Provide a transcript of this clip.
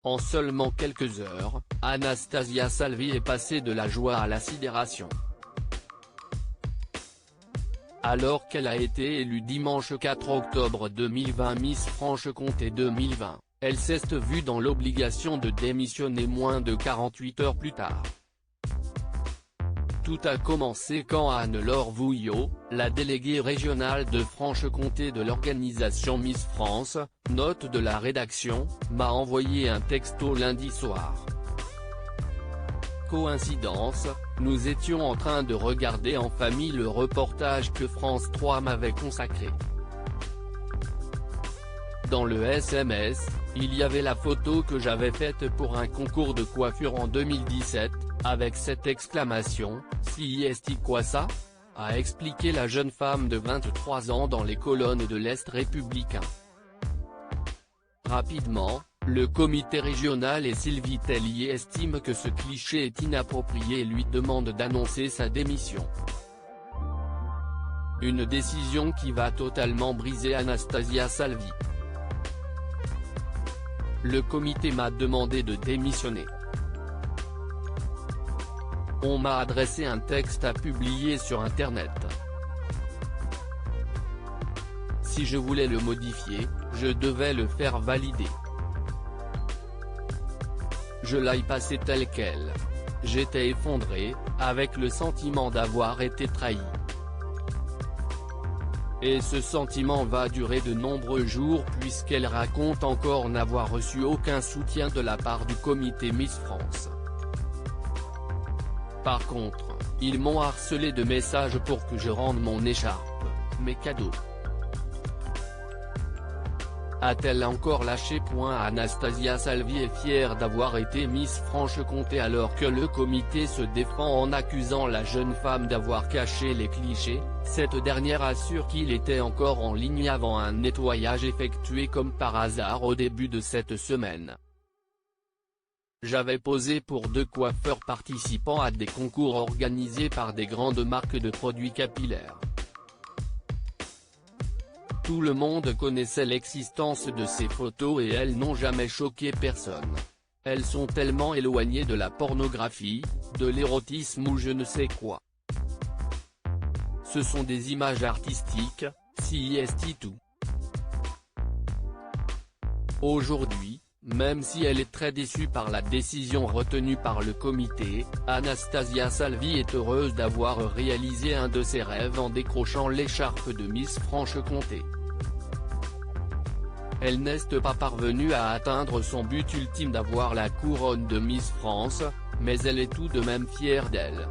En seulement quelques heures, Anastasia Salvi est passée de la joie à la sidération. Alors qu'elle a été élue dimanche 4 octobre 2020 Miss Franche-Comté 2020, elle s'est vue dans l'obligation de démissionner moins de 48 heures plus tard. Tout a commencé quand Anne-Laure Vouillot, la déléguée régionale de Franche-Comté de l'organisation Miss France, note de la rédaction, m'a envoyé un texto lundi soir. Coïncidence, nous étions en train de regarder en famille le reportage que France 3 m'avait consacré. Dans le SMS, il y avait la photo que j'avais faite pour un concours de coiffure en 2017, avec cette exclamation, « Si est quoi ça ?» a expliqué la jeune femme de 23 ans dans les colonnes de l'Est républicain. Rapidement, le comité régional et Sylvie Tellier estiment que ce cliché est inapproprié et lui demandent d'annoncer sa démission. Une décision qui va totalement briser Anastasia Salvi. Le comité m'a demandé de démissionner. On m'a adressé un texte à publier sur Internet. Si je voulais le modifier, je devais le faire valider. Je l'ai passé tel quel. J'étais effondré, avec le sentiment d'avoir été trahi. Et ce sentiment va durer de nombreux jours puisqu'elle raconte encore n'avoir reçu aucun soutien de la part du comité Miss France. Par contre, ils m'ont harcelé de messages pour que je rende mon écharpe, mes cadeaux. A-t-elle encore lâché point? Anastasia Salvi est fière d'avoir été Miss Franche-Comté alors que le comité se défend en accusant la jeune femme d'avoir caché les clichés. Cette dernière assure qu'il était encore en ligne avant un nettoyage effectué comme par hasard au début de cette semaine. J'avais posé pour 2 coiffeurs participant à des concours organisés par des grandes marques de produits capillaires. Tout le monde connaissait l'existence de ces photos et elles n'ont jamais choqué personne. Elles sont tellement éloignées de la pornographie, de l'érotisme ou je ne sais quoi. Ce sont des images artistiques, si est tout. Aujourd'hui, même si elle est très déçue par la décision retenue par le comité, Anastasia Salvi est heureuse d'avoir réalisé un de ses rêves en décrochant l'écharpe de Miss Franche-Comté. Elle n'est pas parvenue à atteindre son but ultime d'avoir la couronne de Miss France, mais elle est tout de même fière d'elle.